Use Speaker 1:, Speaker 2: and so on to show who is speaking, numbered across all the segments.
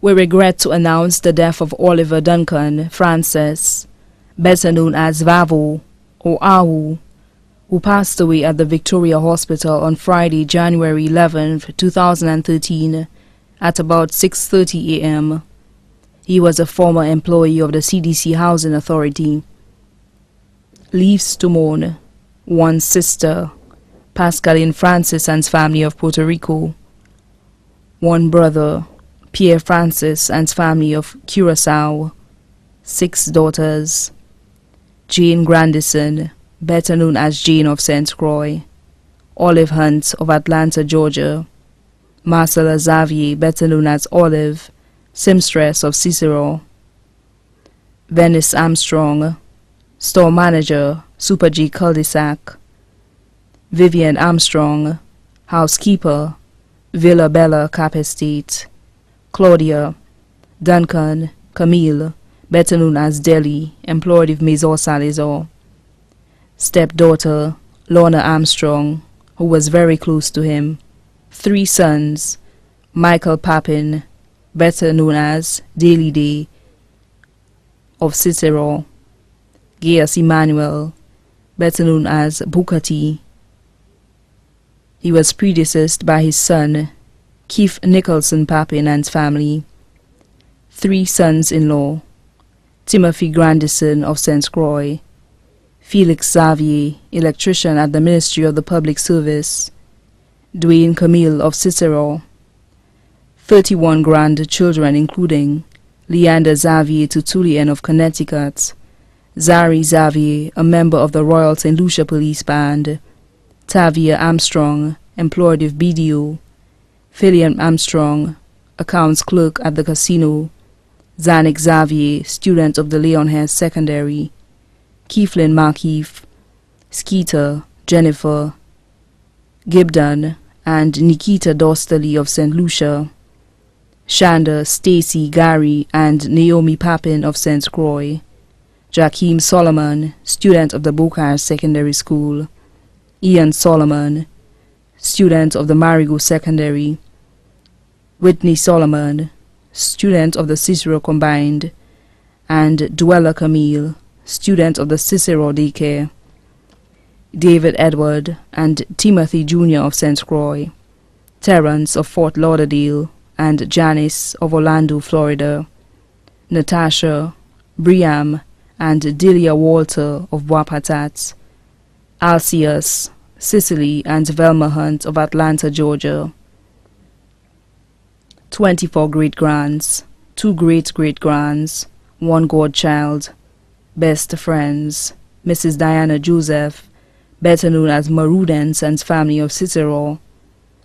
Speaker 1: We regret to announce the death of Oliver Duncan Francis, better known as Vavo or Awu, who passed away at the Victoria Hospital on Friday, January 11, 2013, at about 6:30 a.m. He was a former employee of the CDC Housing Authority. Leaves to mourn: one sister, Pascaline Francis and family of Puerto Rico; one brother, Pierre Francis and family of Curaçao; 6 daughters: Jane Grandison, better known as Jane of St. Croix; Olive Hunt of Atlanta, Georgia; Marcella Xavier, better known as Olive, seamstress of Cicero; Venice Armstrong, store manager, Super G Cul-de-sac; Vivian Armstrong, housekeeper, Villa Bella Cap Estate; Claudia Duncan Camille, better known as Deli, employed of Maison Salazar; stepdaughter Lorna Armstrong, who was very close to him; 3 sons: Michael Papin, better known as Daily Day, of Cicero; Gaius Emmanuel, better known as Booker T. He was predeceased by his son, Keith Nicholson Papin and family; 3 sons-in-law: Timothy Grandison of St. Croix; Felix Xavier, electrician at the Ministry of the Public Service; Dwayne Camille of Cicero; 31 grandchildren including Leander Xavier Tutulian of Connecticut; Zari Xavier, a member of the Royal St. Lucia Police Band; Tavia Armstrong, employed of BDO; Philliam Armstrong, accounts clerk at the casino; Zanik Xavier, student of the Leonhurst Secondary; Keithlyn Markeef, Skeeter, Jennifer, Gibdon, and Nikita Dosterly of St. Lucia; Shanda, Stacy, Gary, and Naomi Papin of St. Croix; Jakeem Solomon, student of the Beaucaire Secondary School; Ian Solomon, student of the Marigot Secondary; Whitney Solomon, student of the Cicero Combined; and Duella Camille, student of the Cicero Daycare; David Edward and Timothy Jr. of St. Croix; Terrence of Fort Lauderdale, and Janice of Orlando, Florida; Natasha, Briam, and Delia Walter of Wapatat; Alcius, Cicely, and Velma Hunt of Atlanta, Georgia; 24 great-grands, 2 great-great-grands, 1 godchild; best friends: Mrs. Diana Joseph, better known as Marudens and family of Cicero;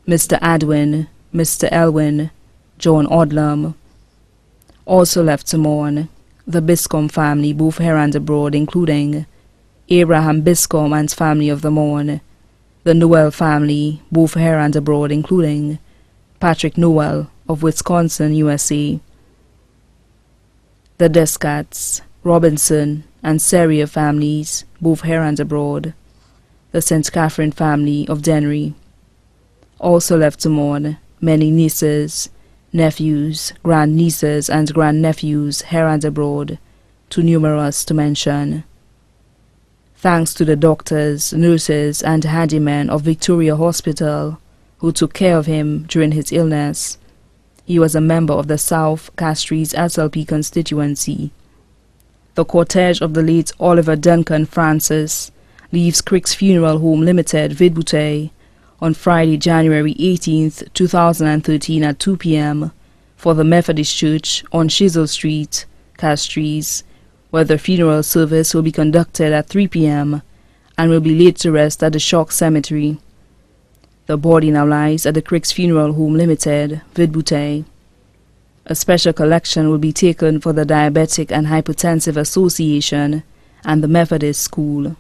Speaker 1: Mr. Adwin, Mr. Elwin, John Odlum. Also left to mourn: the Biscombe family, both here and abroad, including Abraham Biscombe and family of the Morn; the Noel family, both here and abroad, including Patrick Noel of Wisconsin, USA; the Descats, Robinson, and Serrier families, both here and abroad; the St. Catherine family of Dennery. Also left to mourn: many nieces, nephews, grandnieces, and grandnephews here and abroad, too numerous to mention. Thanks to the doctors, nurses, and handymen of Victoria Hospital who took care of him during his illness. He was a member of the South Castries SLP constituency. The cortege of the late Oliver Duncan Francis leaves Crick's Funeral Home Limited, Vidbouteille, on Friday, January 18, 2013 at 2 p.m. for the Methodist Church on Chisel Street, Castries, where the funeral service will be conducted at 3 p.m. and will be laid to rest at the Shock Cemetery. The body now lies at the Crick's Funeral Home Limited, Vidbouteille. A special collection will be taken for the Diabetic and Hypertensive Association and the Methodist School.